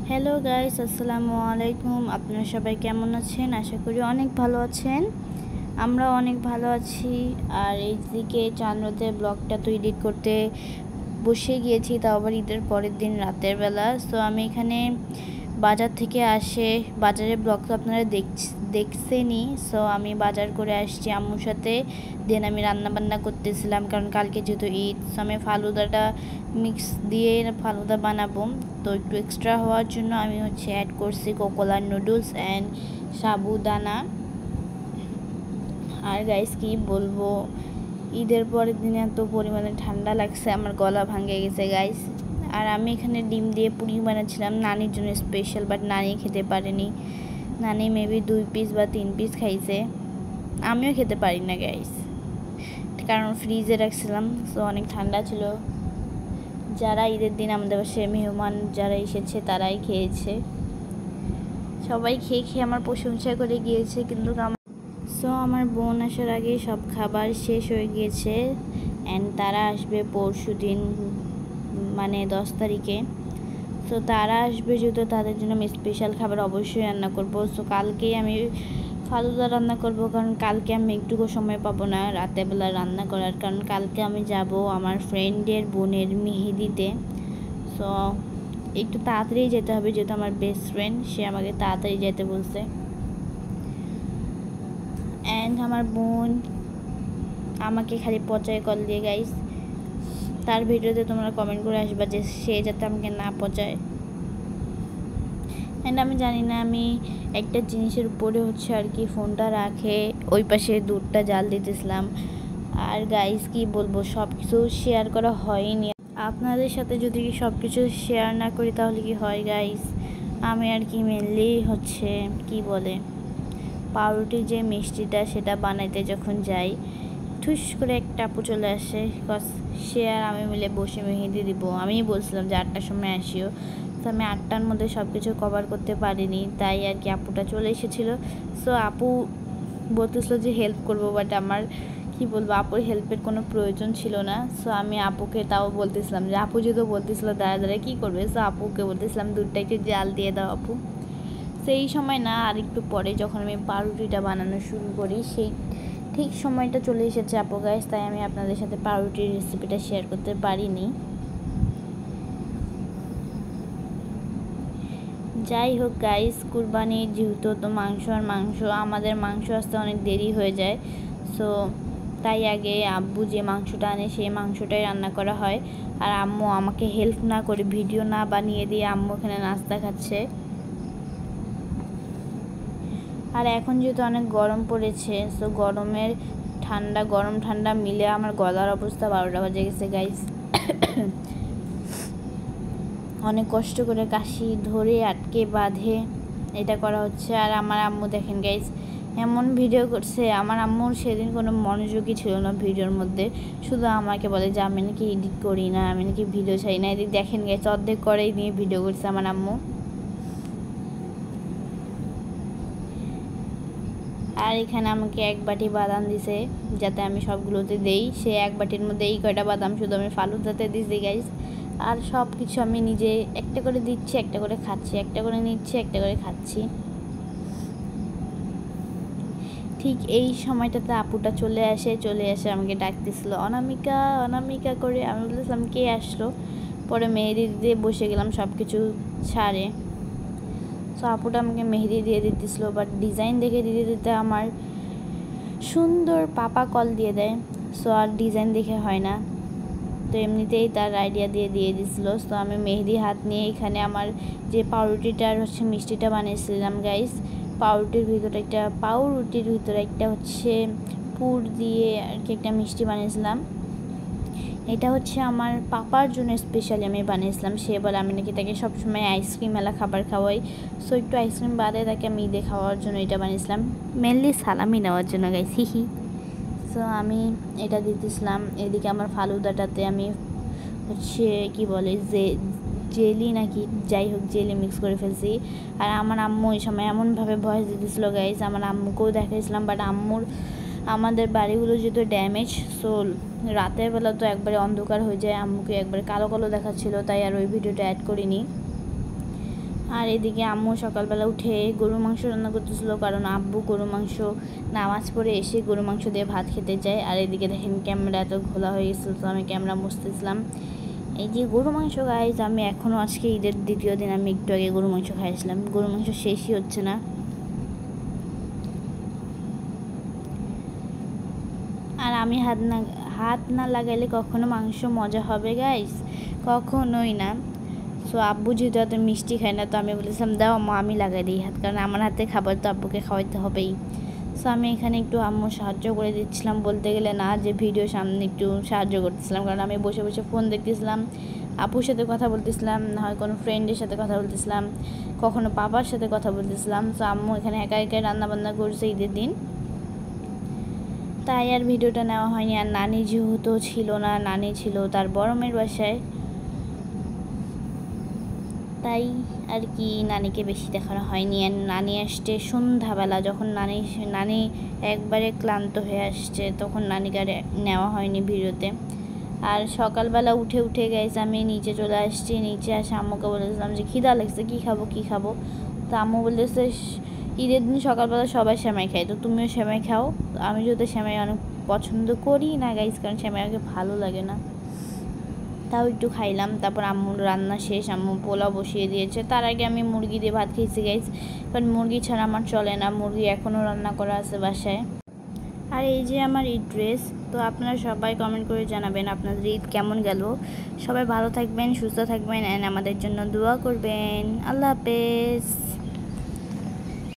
Hello guys, আসসালামু আলাইকুম। আপনারা সবাই কেমন আছেন? আশা করি অনেক ভালো আছেন। আমরা অনেক ভালো আছি। আর এইদিকে চাঁদরাতে ব্লগটা তো এডিট করতে বসে গিয়েছি, তাও আবার ঈদের পরের দিন রাতের বেলা। সো আমি এখানে বাজার থেকে বাজারের ব্লগ তো আপনারা দেখছেনই। সো আমি বাজার করে আসছি আম্মুর সাথে। দেন আমি রান্নাবান্না করতেছিলাম, কারণ কালকে যেহেতু ঈদ। সো আমি ফালুদাটা মিক্স দিয়ে ফালুদা বানাবো। তো একটু এক্সট্রা হওয়ার জন্য আমি অ্যাড করছি কোকোলা নুডলস অ্যান্ড সাবুদানা। আর গাইস কি বলবো, ঈদের পরের দিনে এত পরিমাণে ঠান্ডা লাগছে, আমার গলা ভাঙে গেছে গাইস। আর আমি এখানে ডিম দিয়ে পুরি বানাচ্ছিলাম নানির জন্য স্পেশাল, বাট নানি খেতে পারেনি। নানি মেবি 2 পিস বা 3 পিস খাইছে। আমিও খেতে পারি না গাইস, কারণ ফ্রিজে রাখছিলাম। সো অনেক ঠান্ডা ছিল। যারা ঈদের দিন আমাদের বাসায় মেহমান যারা এসেছে তারাই খেয়েছে। সবাই খেয়ে আমার প্রশংসা করে গিয়েছে, কিন্তু সো আমার বোন আসার আগে সব খাবার শেষ হয়ে গিয়েছে। অ্যান্ড তারা আসবে পরশু দিন, মানে 10 তারিখে। সো তারা আসবে, যেহেতু তাদের জন্য আমি স্পেশাল খাবার অবশ্যই রান্না করব। সো কালকেই আমি ফালুদা রান্না করব, কারণ কালকে আমি একটুকু সময় পাবো না রাতেরবেলা রান্না করার, কারণ কালকে আমি যাব আমার ফ্রেন্ডের বোনের মেহেদিতে। সো একটু তাড়াতাড়ি যেতে হবে, যেহেতু আমার বেস্ট ফ্রেন্ড, সে আমাকে তাড়াতাড়ি যেতে বলছে। অ্যান্ড আমার বোন আমাকে খালি পচায় কল দিয়ে গাইস। তার ভিডিওতে তোমরা কমেন্ট করে আসবা যে সে যাতে আমাকে না পচায়। অ্যান্ড আমি জানি না, আমি একটা জিনিসের উপরে আর কি ফোনটা রাখে ওই পাশে দুধটা জাল দিতেছিলাম। আর গাইস কি বলবো, সব কিছু শেয়ার করা হয়নি। আপনাদের সাথে যদি সব কিছু শেয়ার না করি তাহলে কি হয় গাইস। আমি আর কি মেনলি কি বলে পাউরুটির যে মিষ্টিটা সেটা বানাইতে যখন যাই, ঠুস করে একটা আপু চলে আসে। সে আর আমি মিলে বসে মেহেদি দিব। আমি বলছিলাম যে 8টার সময় আসিও, তো আমি 8টার মধ্যে সব কিছু কভার করতে পারিনি, তাই আর কি আপুটা চলে এসেছিলো। সো আপু বলতেছিল যে হেল্প করবো, বাট আমার কি বলবো, আপুর হেল্পের কোনো প্রয়োজন ছিল না। সো আমি আপুকে তাও বলতেছিলাম যে আপু যেহেতু বলতেছিল দাঁড়া কী করবে, সো আপুকে বলতেছিলাম দুধটা একটু জাল দিয়ে দাও আপু। সেই সময় না, আর একটু পরে যখন আমি পাউরুটিটা বানানো শুরু করি, সেই ঠিক সময়টা চলে এসেছে আপু গাইস, তাই আমি আপনাদের সাথে পাউরুটির রেসিপিটা শেয়ার করতে পারিনি। যাই হোক গাইস, কুরবানির যেহেতু তো মাংস আমাদের মাংস আসতে অনেক দেরি হয়ে যায়। সো তাই আগে আব্বু যে মাংসটা আনে সেই মাংসটাই রান্না করা হয়। আর আম্মু আমাকে হেল্প না করে, ভিডিও না বানিয়ে দিয়ে আম্মু এখানে নাস্তা খাচ্ছে। আর এখন যেহেতু অনেক গরম পড়েছে, সো গরম ঠান্ডা মিলে আমার গলার অবস্থা 12টা বাজে গেছে গাইস। অনেক কষ্ট করে কাশি ধরে আটকে বাঁধে এটা করা হচ্ছে। আর আমার আম্মু দেখেন গাইস, এমন ভিডিও করছে। আমার আম্মুর সেদিন কোনো মনোযোগই ছিল না ভিডিওর মধ্যে, শুধু আমাকে বলে যে আমি নাকি এডিট করি না, আমি নাকি ভিডিও ছাড়ি না। এদিক দেখেন গাইস, অর্ধেক করেই নিয়ে ভিডিও করছে আমার আম্মু। আর এখানে আমাকে 1 বাটি বাদাম দিছে যাতে আমি সবগুলোতে দেই। সে 1 বাটির মধ্যে এই কয়টা বাদাম শুধু আমি ফালুদাতে দিছি গাইস। আর সব কিছু আমি নিজে একটা করে দিচ্ছি, একটা করে খাচ্ছি, একটা করে নিচ্ছি, একটা করে খাচ্ছি। ঠিক এই সময়টাতে আপুটা চলে আসে আমাকে ডাকতেছিল অনামিকা অনামিকা করে। আমি বলতেছিলাম কে আসলো। পরে মেহেদি দিয়ে বসে গেলাম সব কিছু ছাড়ে। সো আপুটা আমাকে মেহেদি দিয়ে দিতেছিলো, বাট ডিজাইন দেখে দিতে আমার সুন্দর পাপা কল দিয়ে দেয়। সো আর ডিজাইন দেখে হয় না, তো এমনিতেই তার আইডিয়া দিয়ে দিয়েছিল। সো আমি মেহেদি হাত নিয়ে এখানে আমার যে পাউরুটিটার মিষ্টিটা বানিয়েছিলাম গাইস, পাউরুটির ভিতরে একটা পুর দিয়ে আর কি একটা মিষ্টি বানিয়েছিলাম। এটা আমার পাপার জন্য স্পেশালি আমি বানিয়েছিলাম। সে বলে আমি নাকি তাকে সবসময় আইসক্রিম এলা খাবার খাওয়াই, সো একটু আইসক্রিম বাদে তাকে আমি ঈদে খাওয়ার জন্য এটা বানিয়েছিলাম, মেনলি সালামি নেওয়ার জন্য গাইস, হিহি। সো আমি এটা দিতেছিলাম। এদিকে আমার ফালুদাটাতে আমি কি বলে জেলি নাকি যাই হোক জেলি মিক্স করে ফেলছি। আর আমার আম্মু এই সময় এমনভাবে ভয়েস দিতেছিল গাইস, আমার আম্মুকেও দেখাইছিলাম, বাট আমাদের বাড়িগুলো যেহেতু ড্যামেজ, সো রাতের বেলা তো একবারে অন্ধকার হয়ে যায়, আম্মুকে একবারে কালো কালো দেখাচ্ছিল, তাই আর ওই ভিডিওটা অ্যাড করিনি। আর এদিকে আম্মু সকালবেলা উঠে গরু মাংস রান্না করতেছিল, কারণ আব্বু গরু মাংস নামাজ পড়ে এসে গরু মাংস দিয়ে ভাত খেতে যায়। আর এদিকে দেখেন ক্যামেরা এত ঘোলা হয়ে গেছিলো, তো আমি ক্যামেরা মুছতেছিলাম। এই যে গরু মাংস গাইজ, আমি এখনও আজকে ঈদের দ্বিতীয় দিন আমি একটু আগে গরু মাংস খাইছিলাম। গরু মাংস শেষই হচ্ছে না। আর আমি হাত না লাগাইলে কখনো মাংস মজা হবে গাইজ, কখনোই না। সো আব্বু যেহেতু এত মিষ্টি খায় না, তো আমি বলেছিলাম দাও আম্মু আমি লাগাই দিই হাত, কারণ আমার হাতে খাবার তো আব্বুকে খাওয়াইতে হবেই। সো আমি এখানে একটু আম্মু সাহায্য করে দিচ্ছিলাম, বলতে গেলে না যে ভিডিও সামনে একটু সাহায্য করতেছিলাম, কারণ আমি বসে বসে ফোন দেখতেছিলাম, আপুর সাথে কথা বলতেছিলাম, না হয় কোনো ফ্রেন্ডের সাথে কথা বলতেছিলাম, কখনো বাবার সাথে কথা বলতেছিলাম। সো আম্মু এখানে একা একাই রান্নাবান্না করছে ঈদের দিন, তাই আর ভিডিওটা নেওয়া হয়নি। আর নানি যেহেতু ছিল না, নানি ছিল তার বড় মেয়ের বাসায়, তাই আর কি নানিকে বেশি দেখানো হয়নি। আর নানি আসছে সন্ধ্যাবেলা, যখন নানি একবারে ক্লান্ত হয়ে আসছে, তখন নানিকে আর নেওয়া হয়নি ভিডিওতে। আর সকালবেলা উঠে গেছে, আমি নিচে চলে আসছি। নিচে আসে আম্মুকে বলেছিলাম যে খিদা লাগছে, কী খাবো। তো আম্মু বলতেছে ঈদের দিন সকালবেলা সবাই সেমাই খায়, তো তুমিও সেমাই খাও। আমি যদি সেমাই অনেক পছন্দ করি না গাইজ, কারণ সেমাই আমাকে ভালো লাগে না, তাও একটু খাইলাম। তারপর আম্মুর রান্না শেষ, আম্মু পোলাও বসিয়ে দিয়েছে। তার আগে আমি মুরগি দিয়ে ভাত খেয়েছি গাইজ, কারণ মুরগি ছাড়া আমার চলে না, মুরগি এখনও রান্না করা আছে বাসায়। আর এই যে আমার ঈদ ড্রেস। তো আপনারা সবাই কমেন্ট করে জানাবেন আপনাদের ঈদ কেমন গেল। সবাই ভালো থাকবেন, সুস্থ থাকবেন, অ্যান্ড আমাদের জন্য দোয়া করবেন। আল্লাহ হাফেজ।